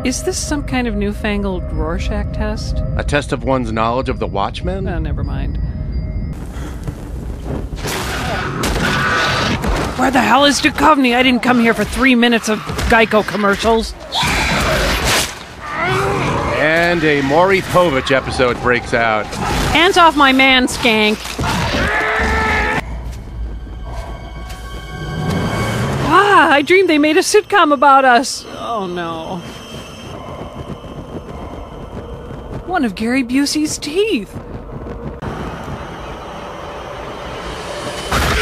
Is this some kind of newfangled Rorschach test? A test of one's knowledge of the Watchmen? Oh, never mind. Where the hell is Duchovny? I didn't come here for 3 minutes of Geico commercials. And a Maury Povich episode breaks out. Hands off my man, skank. Ah, I dreamed they made a sitcom about us. Oh, no. One of Gary Busey's teeth.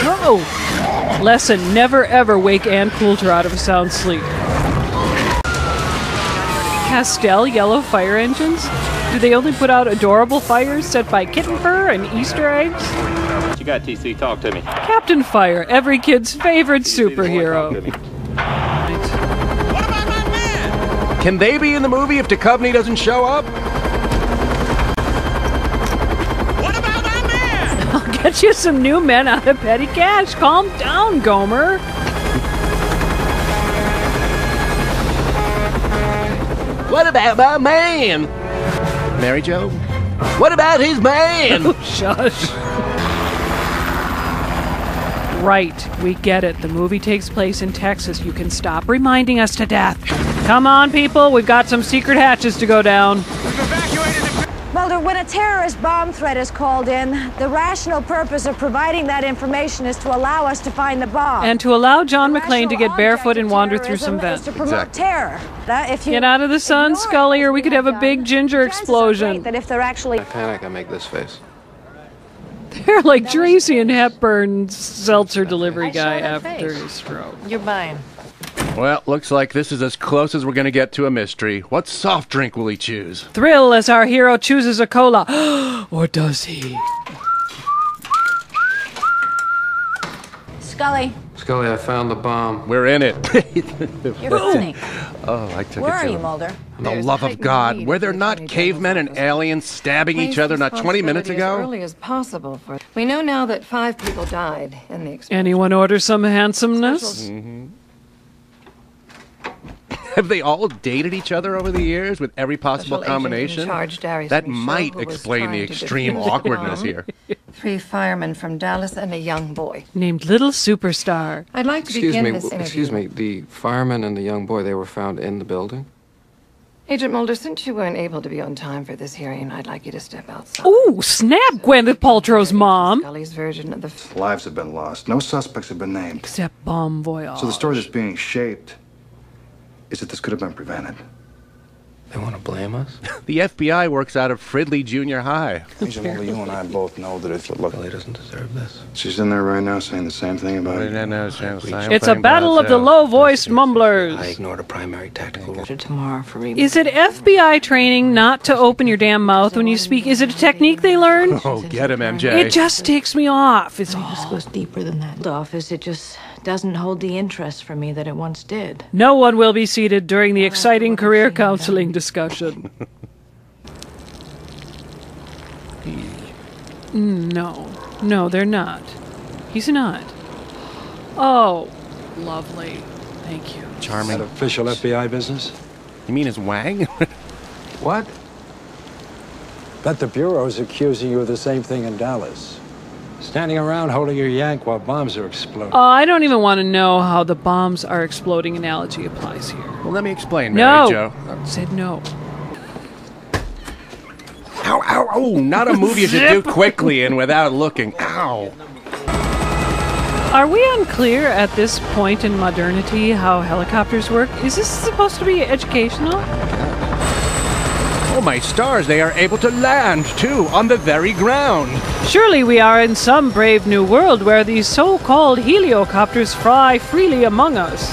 Uh-oh. Lesson, never ever wake Ann Coulter out of a sound sleep. Pastel yellow fire engines? Do they only put out adorable fires set by kitten fur and Easter eggs? What you got, TC? Talk to me. Captain Fire, every kid's favorite superhero. Right. What about my man? Can they be in the movie if Duchovny doesn't show up? What about my man? I'll get you some new men out of petty cash. Calm down, Gomer. What about my man? Mary Jo? What about his man? Oh, shush. Right, we get it. The movie takes place in Texas. You can stop reminding us to death. Come on, people. We've got some secret hatches to go down. We've evacuated the... Mulder, when a terrorist bomb threat is called in, the rational purpose of providing that information is to allow us to find the bomb. And to allow John The McClane to rational get barefoot object and of wander through some terrorism vents. is to promote terror. If you Get out of the sun, ignore it, Scully, or as we could have a big ginger chances are great explosion. That if they're actually I panic, I make this face. They're like Tracy and Hepburn's seltzer delivery guy after his stroke. You're buying. Well, looks like this is as close as we're going to get to a mystery. What soft drink will he choose? Thrill as our hero chooses a cola. Or does he? Scully, Scully, I found the bomb. We're in it. you're funny. Oh, I took Where it are to you, him. Mulder? For the love of God, were there not cavemen and aliens stabbing each other not 20 minutes As ago? early as possible. We know now that 5 people died in the explosion. Anyone order some handsomeness? Have they all dated each other over the years with every possible Special agent in combination? charge, Darius That Michaud, might who was explain the trying to extreme defuse the awkwardness bomb. here. 3 firemen from Dallas and a young boy. Named Little Superstar. I'd like to Excuse begin me, this interview. excuse me. The fireman and the young boy, they were found in the building? Agent Mulder, since you weren't able to be on time for this hearing, I'd like you to step outside. Ooh, snap, Gwyneth Paltrow's mom. Scully's version of the... Lives have been lost. No suspects have been named. Except Bomb Voyage. So the story that's being shaped is that this could have been prevented. They want to blame us? The FBI works out of Fridley Junior High. Agent Mulder, you and I both know that if look, Scully doesn't deserve this. she's in there right now saying the same thing about you. It's a battle of the low-voiced I mumblers. ignored a primary tactical role. Tomorrow for review. Is it FBI training not to open your damn mouth when you speak? Is it a technique they learned? Oh, get him, MJ. It just takes me off, is This all. goes deeper than that. Office, it just doesn't hold the interest for me that it once did. No one will be seated during the exciting career counseling discussion. No, they're not. He's not. Oh, lovely. Thank you. Charming. That official FBI business? You mean his wang? What? Bet the Bureau's accusing you of the same thing in Dallas. Standing around holding your yank while bombs are exploding. I don't even want to know how the bombs are exploding analogy applies here. Well, let me explain, No. Mary Jo. Said no. Ow, ow, oh, not a move you should do quickly and without looking. Ow. Are we unclear at this point in modernity how helicopters work? Is this supposed to be educational? Oh, my stars, they are able to land, too, on the very ground. Surely we are in some brave new world where these so-called heliocopters fly freely among us.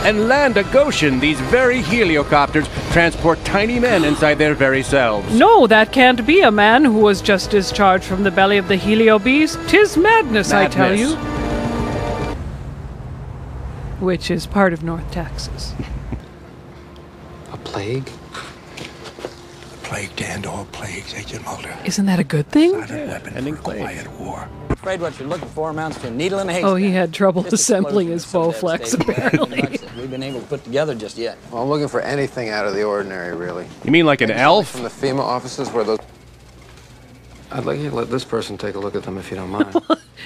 And land a Goshen, these very heliocopters transport tiny men inside their very selves. No, that can't be a man who was just discharged from the belly of the helio beast. 'Tis madness, I tell you. Which is part of North Texas. A plague? Plague to end all plagues, Agent Mulder. Isn't that a good thing? Not a weapon ending for a plague. quiet war. afraid what you're looking for amounts to a needle in a haystack. Oh, he had trouble This assembling his explosion Bowflex, is so devastating, apparently. much that we've been able to put together just yet. Well, I'm looking for anything out of the ordinary, really. You mean like an elf? From the FEMA offices where those... I'd like you to let this person take a look at them if you don't mind.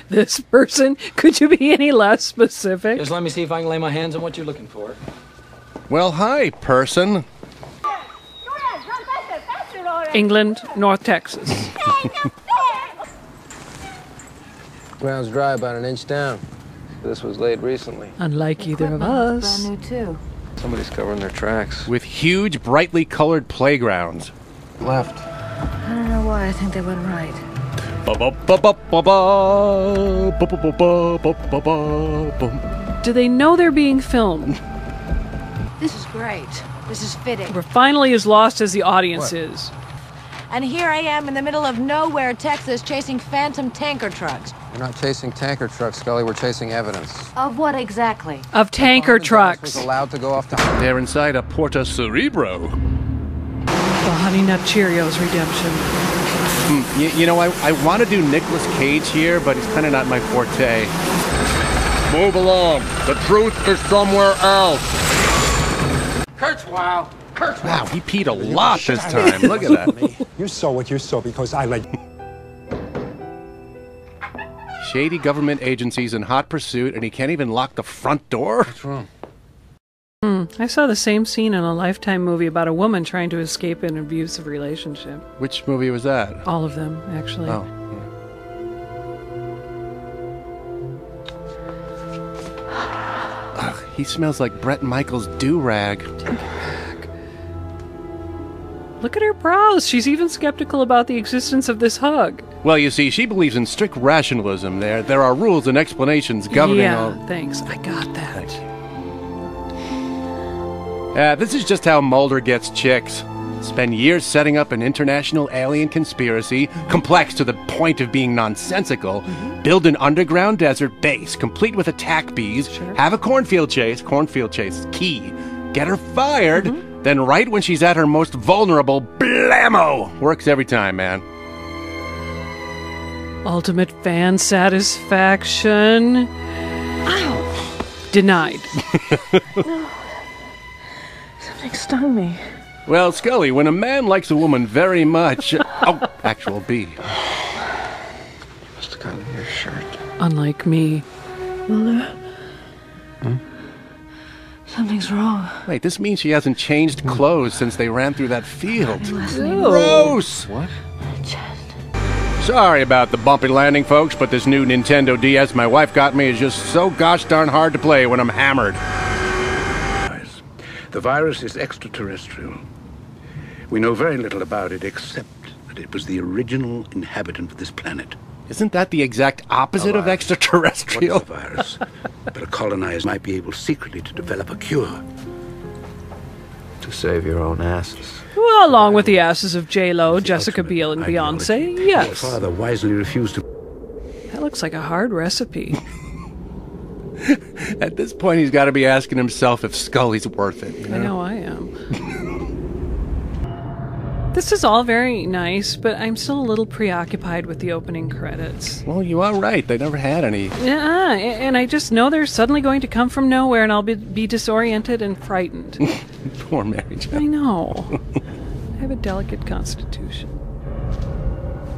This person? Could you be any less specific? Just let me see if I can lay my hands on what you're looking for. Well, hi, person. England, North Texas. Ground's dry, about an inch down. This was laid recently. Unlike either of us. Brand new, too. Somebody's covering their tracks. With huge, brightly colored playgrounds. Left. I don't know why I think they went right. Do they know they're being filmed? This is great. This is fitting. We're finally as lost as the audience is. And here I am in the middle of nowhere, Texas, chasing phantom tanker trucks. We're not chasing tanker trucks, Scully. We're chasing evidence. Of what exactly? Of tanker Was trucks. allowed to go off to... They're inside a Porta Cerebro. The Honey Nut Cheerios redemption. You know, I want to do Nicolas Cage here, but it's kind of not my forte. Move along. The truth is somewhere else. Kurzweil! Kurzweil! Wow, he peed a lot this time. Look at that. You saw what you saw because I like... Shady government agencies in hot pursuit, and he can't even lock the front door? What's wrong? I saw the same scene in a Lifetime movie about a woman trying to escape an abusive relationship. Which movie was that? All of them, actually. Oh. Ugh, he smells like Bret Michaels' do-rag. Look at her brows. She's even skeptical about the existence of this hug. Well, you see, she believes in strict rationalism. There are rules and explanations governing all... Yeah, thanks. I got that. Thank you. This is just how Mulder gets chicks. Spend years setting up an international alien conspiracy, complex to the point of being nonsensical, build an underground desert base, complete with attack bees, have a cornfield chase is key, get her fired, then right when she's at her most vulnerable, blammo! Works every time, man. Ultimate fan satisfaction. Ow! Denied. Something stung me. Well, Scully, when a man likes a woman very much... oh, actual bee. Must have gotten your shirt. Unlike me. Mulder? Something's wrong. Wait, this means she hasn't changed clothes since they ran through that field. Ew. Gross! What? Sorry about the bumpy landing, folks, but this new Nintendo DS my wife got me is just so gosh darn hard to play when I'm hammered. The virus is extraterrestrial. We know very little about it except that it was the original inhabitant of this planet. Isn't that the exact opposite of extraterrestrial? What is a virus? But a colonizer might be able secretly to develop a cure. To save your own asses. Well, along with the asses of J-Lo, Jessica Biel, and Beyonce, Your yes. father wisely refused to... That looks like a hard recipe. At this point, he's got to be asking himself if Scully's worth it. You know? I know I am. This is all very nice, but I'm still a little preoccupied with the opening credits. Well, you are right. They never had any. Yeah, and I just know they're suddenly going to come from nowhere, and I'll be disoriented and frightened. Poor Mary Jo. I know. I have a delicate constitution.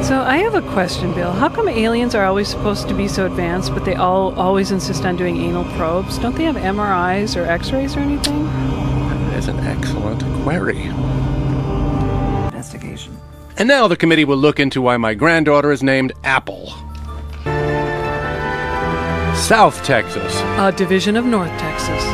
So I have a question, Bill. How come aliens are always supposed to be so advanced, but they always insist on doing anal probes? Don't they have MRIs or X-rays or anything? That is an excellent query. Investigation. And now the committee will look into why my granddaughter is named Apple. South Texas. A division of North Texas.